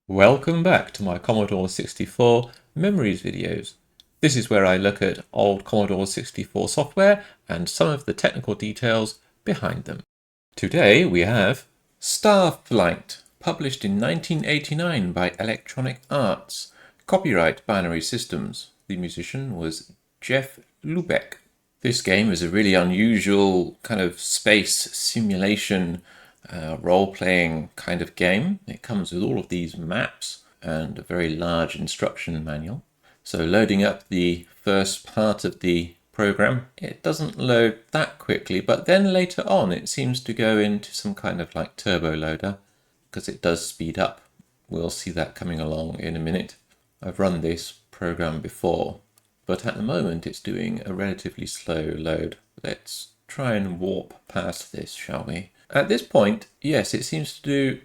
Welcome back to my Commodore 64 Memories videos. This is where I look at old Commodore 64 software and some of the technical details behind them. Today we have Starflight, published in 1989 by Electronic Arts. Copyright Binary Systems. The musician was Jeff Lubeck. This game is a really unusual kind of space simulation role-playing kind of game. It comes with all of these maps and a very large instruction manual. So loading up the first part of the program, it doesn't load that quickly, but then later on it seems to go into some kind of like turbo loader because it does speed up. We'll see that coming along in a minute. I've run this program before, but at the moment it's doing a relatively slow load. Let's try and warp past this, shall we? At this point, yes, it seems to do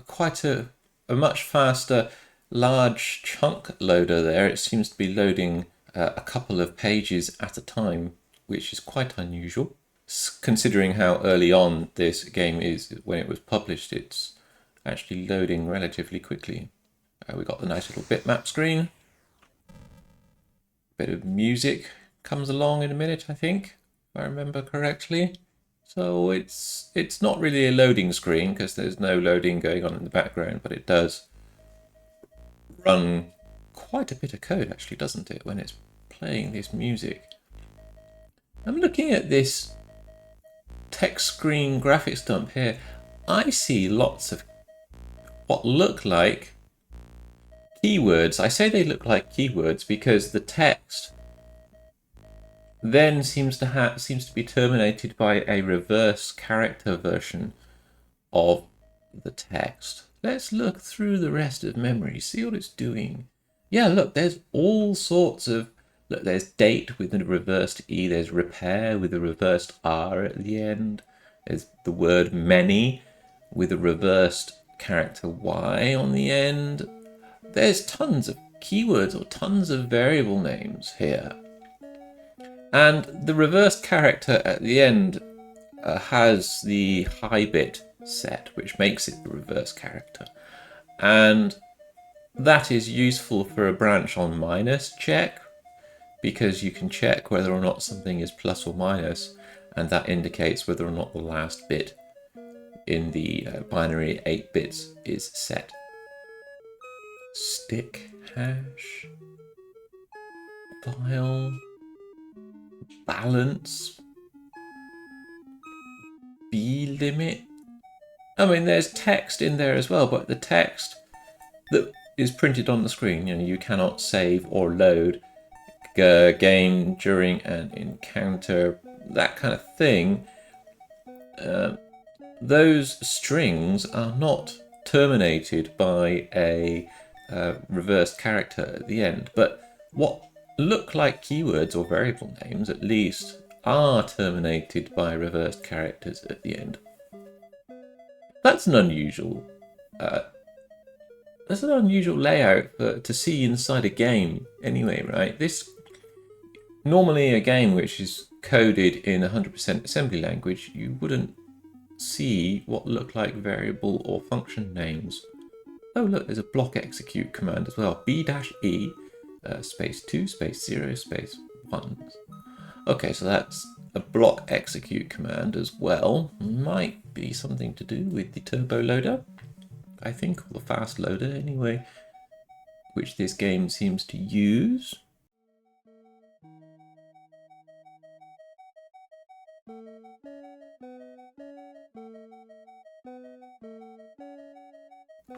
quite a much faster large chunk loader there. It seems to be loading a couple of pages at a time, which is quite unusual. Considering how early on this game is when it was published, it's actually loading relatively quickly. We got the nice little bitmap screen. Bit of music comes along in a minute, I think, if I remember correctly. So it's not really a loading screen because there's no loading going on in the background, but it does run quite a bit of code actually, doesn't it, when it's playing this music. I'm looking at this text screen graphics dump here. I see lots of what look like keywords. I say they look like keywords because the text then seems to be terminated by a reverse character version of the text. Let's look through the rest of memory, see what it's doing. Yeah, look, there's all sorts of, look, there's date with a reversed E, there's repair with a reversed R at the end, there's the word many with a reversed character Y on the end. There's tons of keywords or tons of variable names here. And the reversed character at the end has the high bit set, which makes it the reverse character. And that is useful for a branch on minus check, because you can check whether or not something is plus or minus, and that indicates whether or not the last bit in the binary 8 bits is set. Stick hash, file, balance, B limit. I mean, there's text in there as well, but the text that is printed on the screen, you cannot save or load game during an encounter, that kind of thing. Those strings are not terminated by a reversed character at the end, but what look like keywords or variable names at least are terminated by reversed characters at the end. That's an unusual layout to see inside a game anyway, right? This normally a game which is coded in 100% assembly language, you wouldn't see what look like variable or function names. Oh look, there's a block execute command as well. B-E space 2 space 0 space 1. Okay, so that's a block execute command as well. Might be something to do with the turbo loader, I think, or the fast loader anyway, which this game seems to use.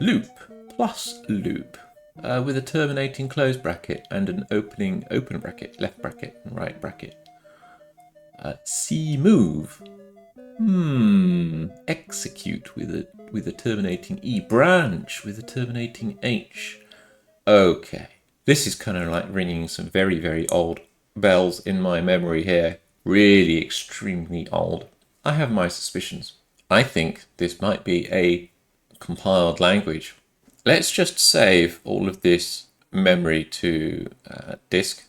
Loop plus loop with a terminating close bracket and an opening open bracket, left bracket and right bracket. C move. Execute with a terminating E. Branch with a terminating H. Okay, this is kind of like ringing some very, very old bells in my memory here. Really extremely old. I have my suspicions. I think this might be a compiled language. Let's just save all of this memory to disk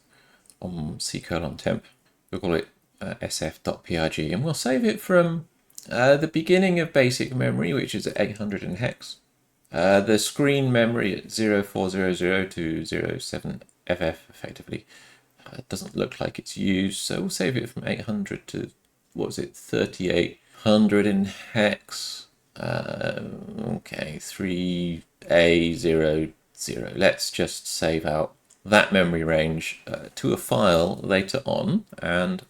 on C:temp. We'll call it sf.prg, and we'll save it from the beginning of basic memory, which is at 800 in hex, The screen memory at 0400 to 07FF effectively doesn't look like it's used, so we'll save it from 800 to, what was it, 3800 in hex. Okay, 3A00. Let's just save out that memory range to a file later on, and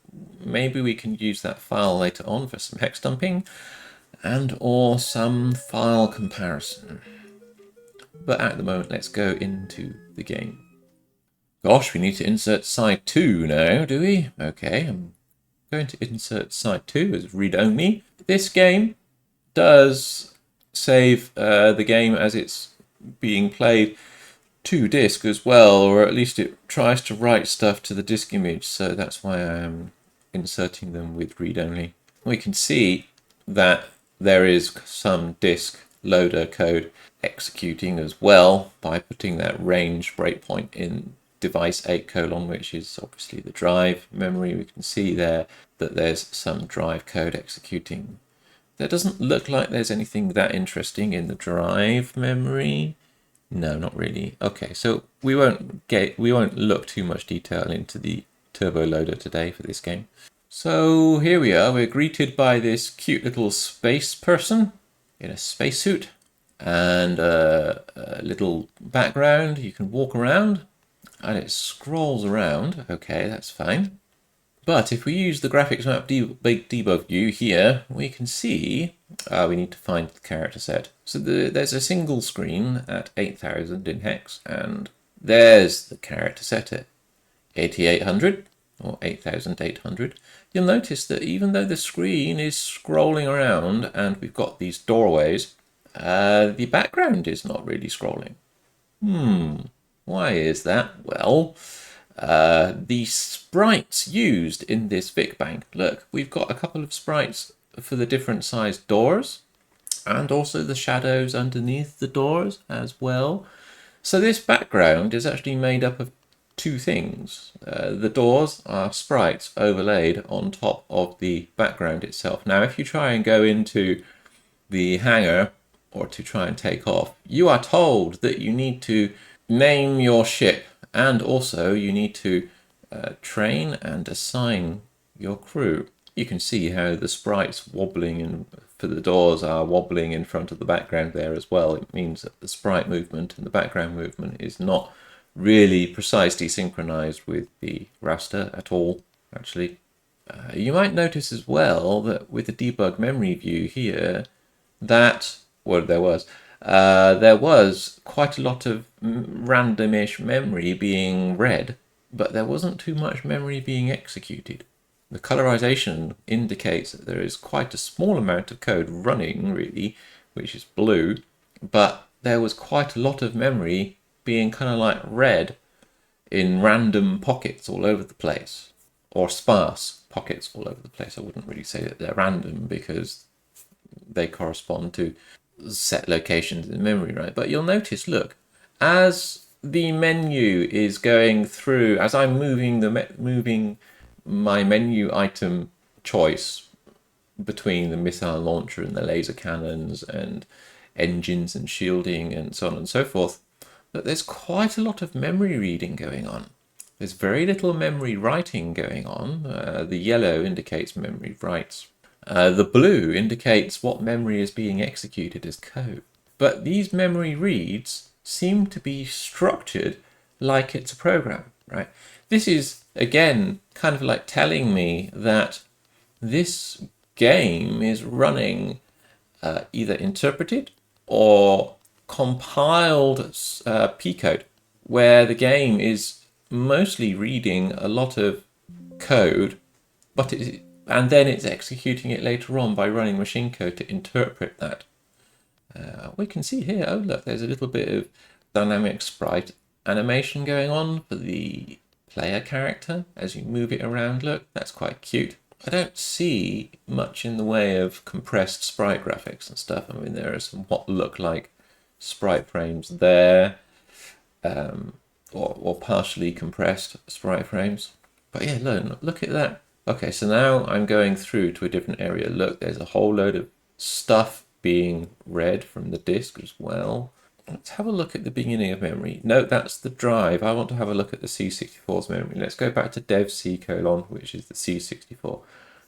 maybe we can use that file later on for some hex dumping and or some file comparison. But at the moment, let's go into the game. Gosh, we need to insert side 2 now, do we? Okay, I'm going to insert side 2 as read-only. This game does save the game as it's being played to disk as well, or at least it tries to write stuff to the disk image, so that's why I am inserting them with read-only. We can see that there is some disk loader code executing as well by putting that range breakpoint in device 8 colon, which is obviously the drive memory. We can see there that there's some drive code executing. There doesn't look like there's anything that interesting in the drive memory. No, not really. Okay, so we won't look too much detail into the turbo loader today for this game. So here we are. We're greeted by this cute little space person in a spacesuit and a little background. You can walk around and it scrolls around. Okay, that's fine. But if we use the graphics map debug view here, we can see we need to find the character set. So there's a single screen at 8000 in hex, and there's the character set at 8800 or 8800. You'll notice that even though the screen is scrolling around and we've got these doorways, the background is not really scrolling. Why is that? Well, the sprites used in this Vic Bank. Look, we've got a couple of sprites for the different sized doors and also the shadows underneath the doors as well. So this background is actually made up of two things. The doors are sprites overlaid on top of the background itself. Now, if you try and go into the hangar or to try and take off, you are told that you need to name your ship, and also you need to train and assign your crew. You can see how the sprites wobbling for the doors are wobbling in front of the background there as well. It means that the sprite movement and the background movement is not really precisely synchronized with the raster at all, actually. You might notice as well that with the debug memory view here, that, well, there was quite a lot of randomish memory being read, but there wasn't too much memory being executed. The colorization indicates that there is quite a small amount of code running, really, which is blue, but there was quite a lot of memory being kind of like read in random pockets all over the place, or sparse pockets all over the place. I wouldn't really say that they're random because they correspond to set locations in memory, right? But you'll notice, look, as the menu is going through, as I'm moving my menu item choice between the missile launcher and the laser cannons and engines and shielding and so on and so forth, that there's quite a lot of memory reading going on. There's very little memory writing going on. The yellow indicates memory writes. The blue indicates what memory is being executed as code. But these memory reads seem to be structured like it's a program, right? This is, again, kind of like telling me that this game is running either interpreted or compiled P code, where the game is mostly reading a lot of code, and then it's executing it later on by running machine code to interpret that. We can see here, oh look, there's a little bit of dynamic sprite animation going on for the player character as you move it around. Look, that's quite cute. I don't see much in the way of compressed sprite graphics and stuff. I mean, there are some what look like sprite frames there, or partially compressed sprite frames. But yeah, look at that. Okay, so now I'm going through to a different area. Look, there's a whole load of stuff being read from the disk as well. Let's have a look at the beginning of memory. No, that's the drive. I want to have a look at the C64's memory. Let's go back to dev C:, which is the C64.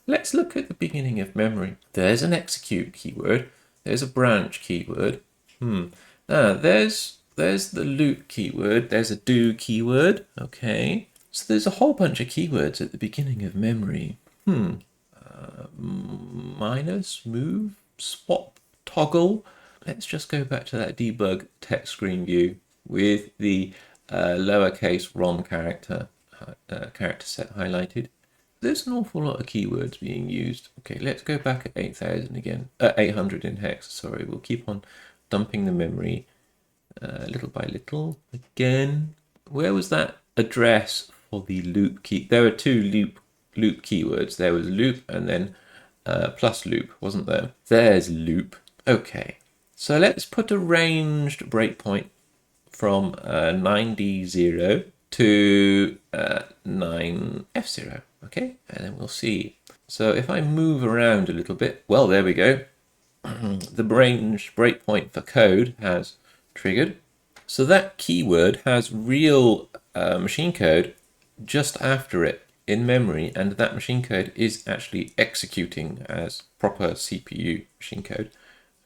Let's look at the beginning of memory. There's an execute keyword. There's a branch keyword. There's the loop keyword. There's a do keyword. Okay. So there's a whole bunch of keywords at the beginning of memory. Minus, move, swap, toggle. Let's just go back to that debug text screen view with the lowercase ROM character set highlighted. There's an awful lot of keywords being used. Okay, let's go back at 8,000 again. 800 in hex, sorry. We'll keep on dumping the memory little by little. Again, where was that address for the loop key? There were two loop keywords. There was loop and then plus loop, wasn't there? There's loop. Okay, so let's put a ranged breakpoint from 9D0 to 9F0. Okay, and then we'll see. So if I move around a little bit, well, there we go. The ranged breakpoint for code has triggered. So that keyword has real machine code just after it in memory, and that machine code is actually executing as proper CPU machine code.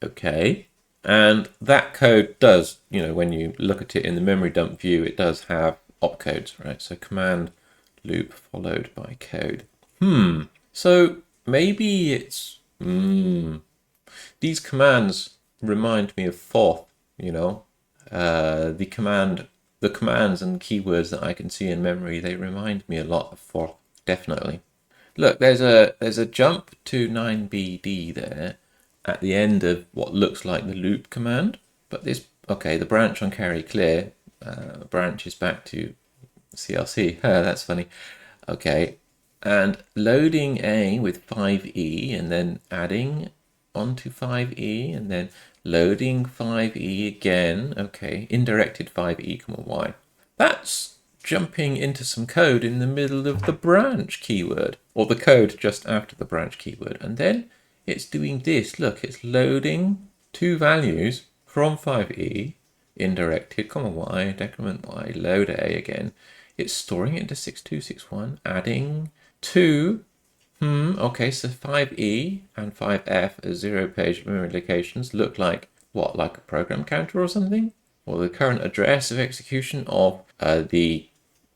Okay, and that code does, when you look at it in the memory dump view, it does have opcodes, right? So command loop followed by code. So maybe it's these commands remind me of forth, the commands and keywords that I can see in memory, they remind me a lot of forth, definitely. Look, there's a jump to 9BD there at the end of what looks like the loop command, but the branch on carry clear branches back to CLC. That's funny. Okay, and loading A with 5E and then adding onto 5E and then loading 5E again. Okay, indirected 5E, Y. That's jumping into some code in the middle of the branch keyword, or the code just after the branch keyword, and then it's doing this. Look, it's loading two values from 5E, indirected, Y, decrement Y, load A again. It's storing it into 6261, adding two. Okay, so 5E and 5F as 0-page memory locations look like what, like a program counter or something? Or the current address of execution of the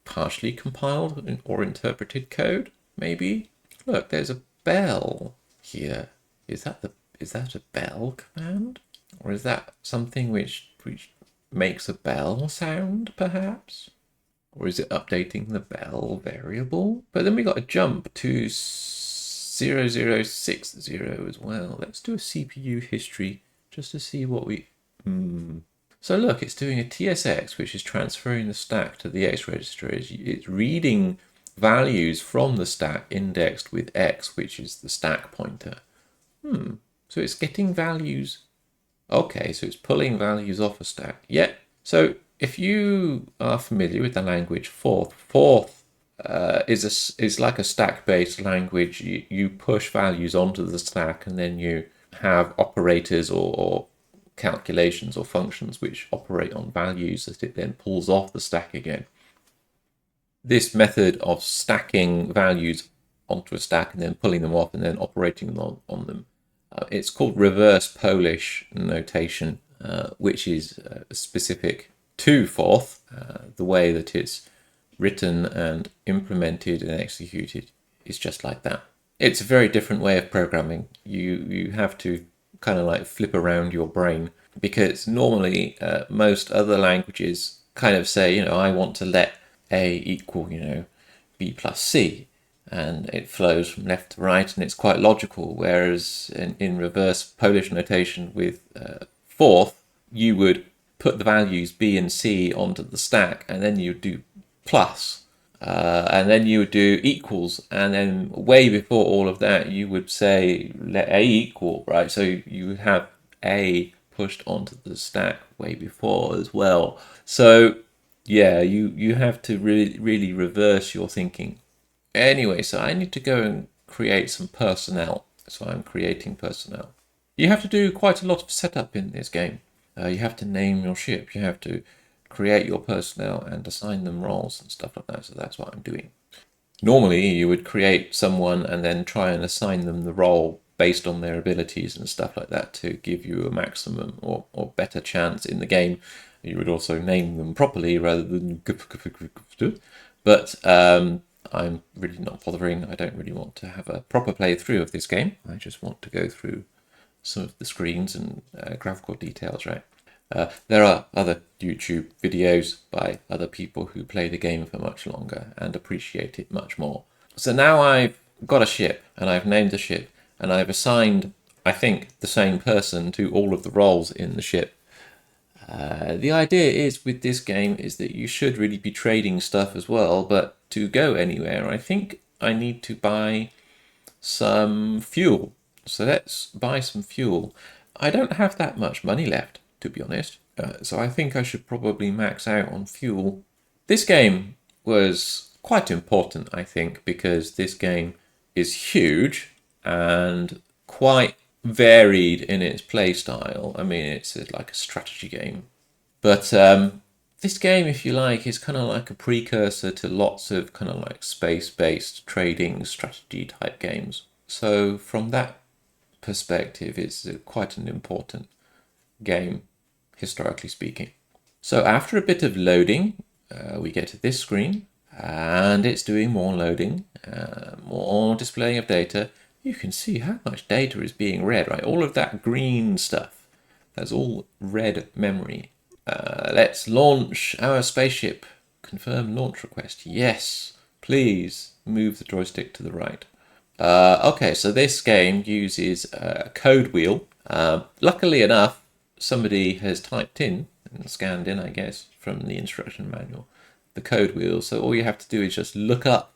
partially compiled or interpreted code, maybe? Look, there's a bell here. Is that a bell command? Or is that something which makes a bell sound, perhaps? Or is it updating the bell variable? But then we got a jump to 0060 as well. Let's do a CPU history just to see what we... So look, it's doing a TSX, which is transferring the stack to the X register. It's reading values from the stack indexed with X, which is the stack pointer. So it's getting values. Okay, so it's pulling values off a stack. Yeah. So if you are familiar with the language forth is like a stack-based language. You push values onto the stack, and then you have operators or calculations or functions which operate on values that it then pulls off the stack again. This method of stacking values onto a stack and then pulling them off and then operating on them, it's called reverse Polish notation, which is specific to forth. The way that it's written and implemented and executed is just like that. It's a very different way of programming. You have to kind of like flip around your brain, because normally most other languages kind of say, I want to let A equal, B plus C, and it flows from left to right, and it's quite logical. Whereas in reverse Polish notation with forth, you would put the values B and C onto the stack, and then you do plus, and then you would do equals, and then way before all of that you would say let A equal, right? So you would have A pushed onto the stack way before as well. So yeah, you have to really reverse your thinking. Anyway, so I need to go and create some personnel. So I'm creating personnel. You have to do quite a lot of setup in this game. You have to name your ship. You have to create your personnel and assign them roles and stuff like that. So that's what I'm doing. Normally, you would create someone and then try and assign them the role based on their abilities and stuff like that to give you a maximum or better chance in the game. You would also name them properly rather than... But I'm really not bothering. I don't really want to have a proper playthrough of this game. I just want to go through some of the screens and graphical details, right? There are other YouTube videos by other people who play the game for much longer and appreciate it much more. So now I've got a ship and I've named the ship and I've assigned, I think, the same person to all of the roles in the ship. The idea is with this game is that you should really be trading stuff as well, but to go anywhere, I think I need to buy some fuel. So let's buy some fuel. I don't have that much money left, to be honest. So I think I should probably max out on fuel. This game was quite important, I think, because this game is huge and quite varied in its play style. I mean, it's like a strategy game. But this game, if you like, is kind of like a precursor to lots of kind of like space-based trading strategy type games. So from that perspective, it's quite an important game, historically speaking. So after a bit of loading, we get to this screen, and it's doing more loading, more displaying of data. You can see how much data is being read, right? All of that green stuff, that's all red memory. Let's launch our spaceship. Confirm launch request. Yes, please move the joystick to the right. Okay, so this game uses a code wheel. Luckily enough, somebody has typed in and scanned in, I guess, from the instruction manual, the code wheel. So all you have to do is just look up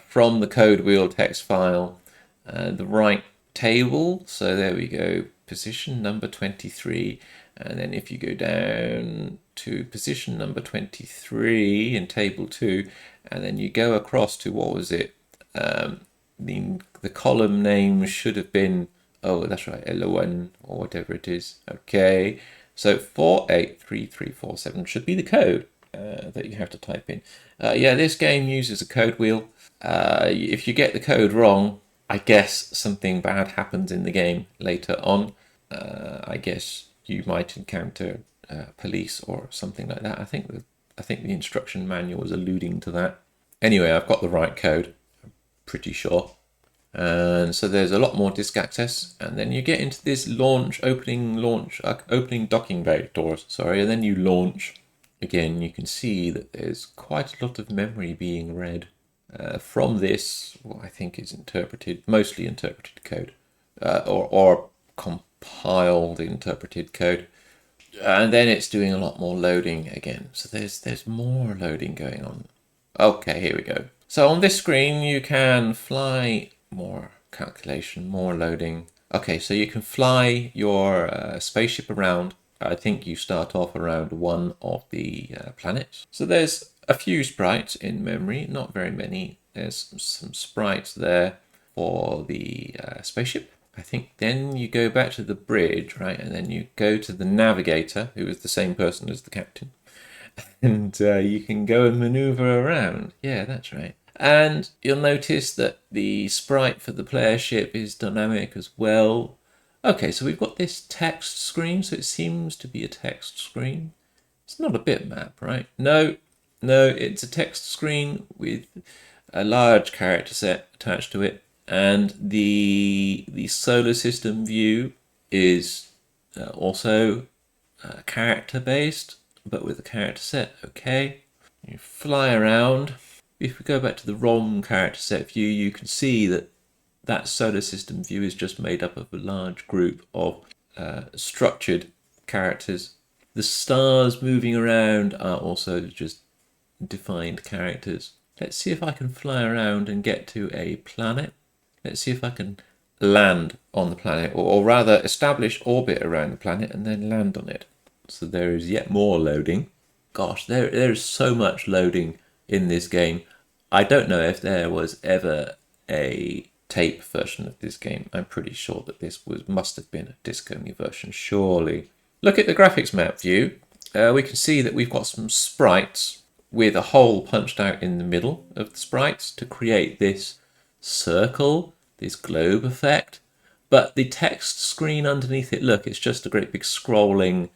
from the code wheel text file the right table. So there we go, position number 23. And then if you go down to position number 23 in table 2, and then you go across to, what was it? The column name should have been, oh, that's right, L1 or whatever it is. Okay, so 483347 should be the code that you have to type in. Yeah, this game uses a code wheel. If you get the code wrong, I guess something bad happens in the game later on. I guess you might encounter police or something like that. I think the instruction manual was alluding to that. Anyway, I've got the right code, I'm pretty sure. And so there's a lot more disk access, and then you get into this opening docking bay doors, sorry, and then you launch. Again, you can see that there's quite a lot of memory being read from this, what I think is mostly interpreted code, or compiled interpreted code. And then it's doing a lot more loading again. So there's more loading going on. Okay, here we go. So on this screen, you can fly, more calculation, more loading. Okay, so you can fly your spaceship around. I think you start off around one of the planets. So there's a few sprites in memory, not very many. There's some sprites there for the spaceship. I think then you go back to the bridge, right? And then you go to the navigator, who is the same person as the captain. And you can go and maneuver around. Yeah, that's right. And you'll notice that the sprite for the player ship is dynamic as well. Okay, so we've got this text screen, so it seems to be a text screen. It's not a bitmap, right? No, it's a text screen with a large character set attached to it. And the solar system view is also character based, but with a character set. Okay, you fly around. If we go back to the ROM character set view, you can see that that solar system view is just made up of a large group of structured characters. The stars moving around are also just defined characters. Let's see if I can fly around and get to a planet. Let's see if I can land on the planet, or rather establish orbit around the planet and then land on it. So there is yet more loading. Gosh, there is so much loading in this game. I don't know if there was ever a tape version of this game. I'm pretty sure that this must have been a disc-only version, surely. Look at the graphics map view. We can see that we've got some sprites with a hole punched out in the middle of the sprites to create this circle, this globe effect. But the text screen underneath it, look, it's just a great big scrolling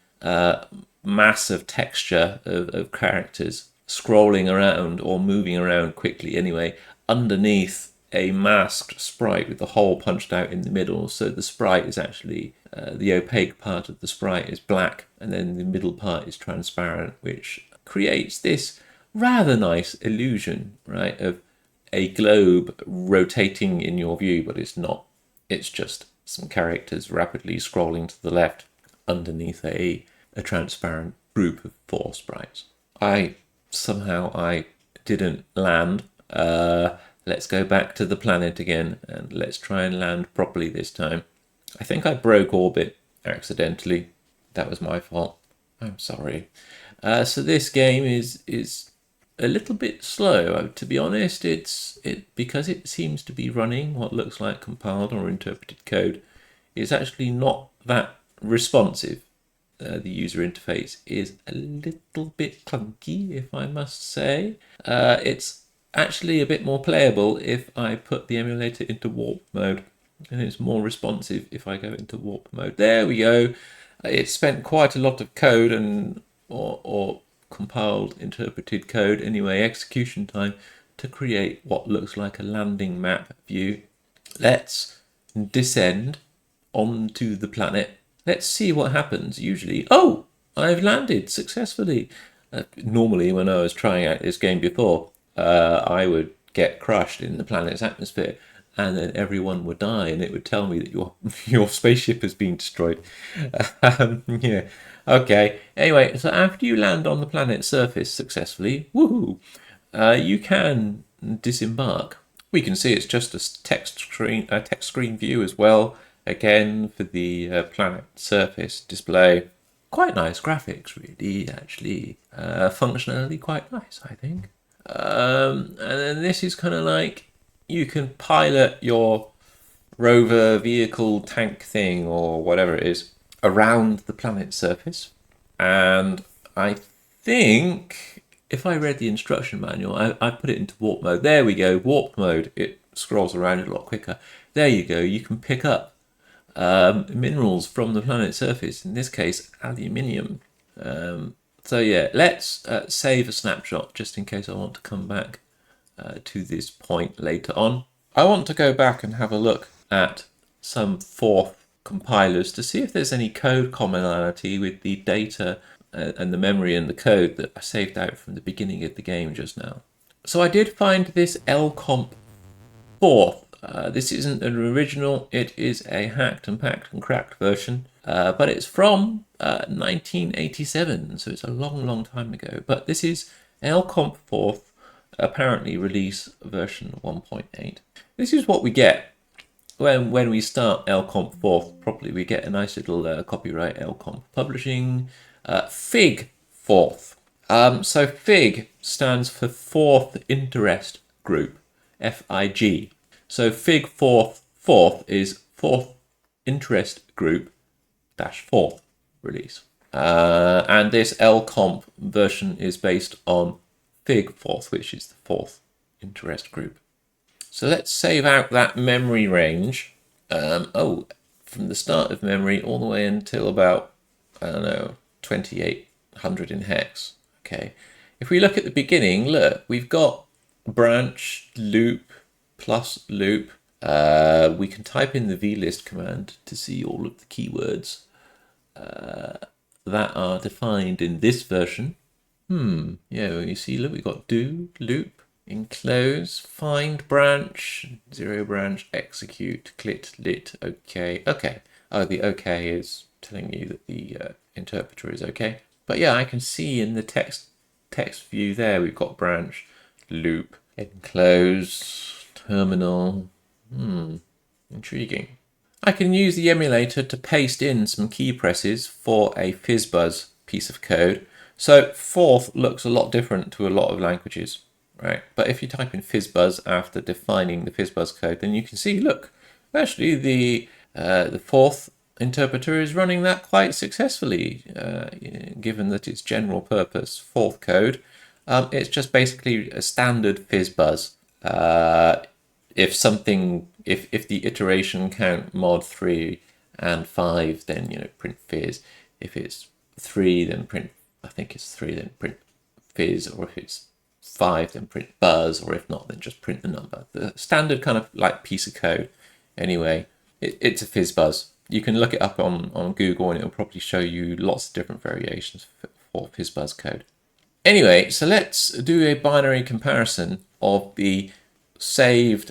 mass of texture of characters scrolling around or moving around quickly anyway, underneath a masked sprite with the hole punched out in the middle. So the sprite is actually, the opaque part of the sprite is black, and then the middle part is transparent, which creates this rather nice illusion, right, of a globe rotating in your view, but it's not. It's just some characters rapidly scrolling to the left underneath a transparent group of 4 sprites. I didn't land. Let's go back to the planet again and let's try and land properly this time. I think I broke orbit accidentally. That was my fault. I'm sorry. So this game is a little bit slow. To be honest, because it seems to be running what looks like compiled or interpreted code. It's actually not that responsive. The user interface is a little bit clunky, if I must say. It's actually a bit more playable if I put the emulator into warp mode, and it's more responsive if I go into warp mode. There we go. It spent quite a lot of code or compiled interpreted code anyway, execution time, to create what looks like a landing map view. Let's descend onto the planet. Let's see what happens. Usually, oh, I've landed successfully. Normally, when I was trying out this game before, I would get crushed in the planet's atmosphere, and then everyone would die, and it would tell me that your spaceship has been destroyed. Yeah. Okay. Anyway, so after you land on the planet's surface successfully, woohoo, you can disembark. We can see it's just a text screen view as well. Again, for the planet surface display. Quite nice graphics, really, actually. Functionally quite nice, I think. And then this is kind of like you can pilot your rover vehicle tank thing or whatever it is around the planet's surface. And I think if I read the instruction manual, I put it into warp mode. There we go, warp mode. It scrolls around a lot quicker. There you go. You can pick up minerals from the planet's surface, in this case aluminium. So yeah, let's save a snapshot just in case I want to come back to this point later on. I want to go back and have a look at some 4th compilers to see if there's any code commonality with the data and the memory and the code that I saved out from the beginning of the game just now. So I did find this lcomp 4th. This isn't an original, it is a hacked and packed and cracked version, but it's from 1987, so it's a long time ago. But this is lcomp 4th, apparently release version 1.8. This is what we get when we start lcomp 4th properly. We get a nice little copyright lcomp publishing, fig 4th. So fig stands for 4th interest group, FIG. So fig 4th is 4th interest group dash 4th release. And this lcomp version is based on fig 4th, which is the 4th interest group. So let's save out that memory range. From the start of memory all the way until about, I don't know, 2800 in hex. Okay. If we look at the beginning, look, we've got branch, loop, plus loop. We can type in the vlist command to see all of the keywords that are defined in this version. Yeah, you see, look, we've got do, loop, enclose, find branch, zero branch, execute, clit, lit, okay. Oh, the okay is telling you that the interpreter is okay. But yeah, I can see in the text view there, we've got branch, loop, enclose, terminal. Intriguing. I can use the emulator to paste in some key presses for a FizzBuzz piece of code. So 4th looks a lot different to a lot of languages, right? But if you type in FizzBuzz after defining the FizzBuzz code, then you can see, look, actually the 4th interpreter is running that quite successfully, given that it's general purpose fourth code. It's just basically a standard fizz buzz. If the iteration count mod 3 and 5, then print fizz. If it's 3, then print, I think it's 3, then print fizz, or if it's 5, then print buzz, or if not, then just print the number. The standard kind of like piece of code. Anyway, it's a fizz buzz. You can look it up on Google and it'll probably show you lots of different variations for fizz buzz code. Anyway, so let's do a binary comparison of the saved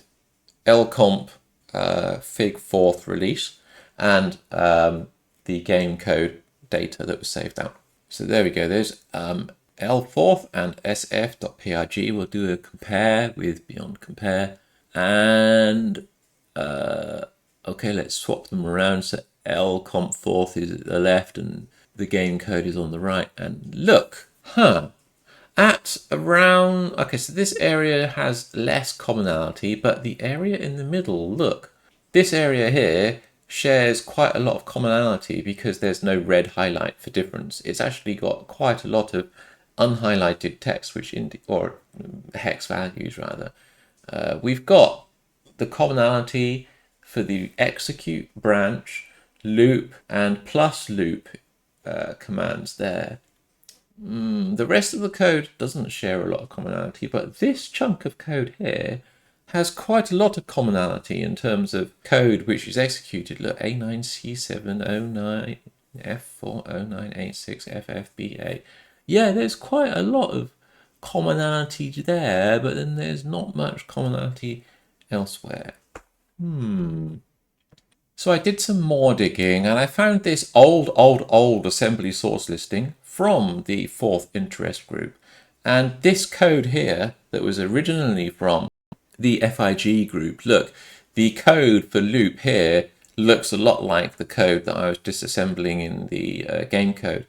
lcomp fig 4th release and the game code data that was saved out. So there we go. There's L4th and sf.prg. We'll do a compare with beyond compare. And okay, let's swap them around. So lcomp 4th is at the left and the game code is on the right. And look, at around, okay, so this area has less commonality, but the area in the middle, look, this area here shares quite a lot of commonality because there's no red highlight for difference. It's actually got quite a lot of unhighlighted text, or hex values rather. We've got the commonality for the execute, branch, loop, and plus loop commands there. The rest of the code doesn't share a lot of commonality, but this chunk of code here has quite a lot of commonality in terms of code which is executed. Look, A9C709F40986FFBA. Yeah, there's quite a lot of commonality there, but then there's not much commonality elsewhere. So I did some more digging and I found this old assembly source listing from the 4th interest group. And this code here that was originally from the FIG group, look, the code for loop here looks a lot like the code that I was disassembling in the game code,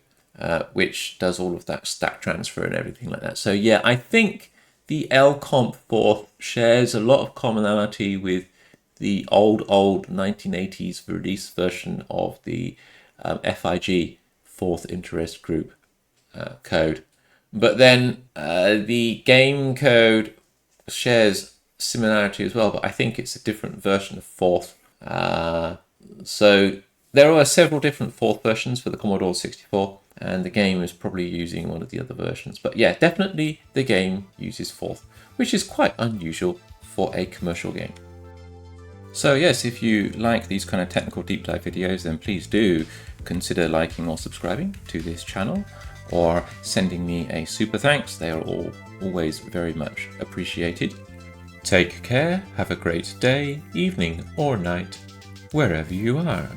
which does all of that stack transfer and everything like that. So yeah, I think the lcomp 4th shares a lot of commonality with the old 1980s release version of the FIG 4th interest group code. But then the game code shares similarity as well, but I think it's a different version of 4th. So there are several different 4th versions for the Commodore 64, and the game is probably using one of the other versions. But yeah, definitely the game uses 4th, which is quite unusual for a commercial game. So yes, if you like these kind of technical deep dive videos, then please do consider liking or subscribing to this channel, or sending me a super thanks. They are always very much appreciated. Take care, have a great day, evening or night, wherever you are.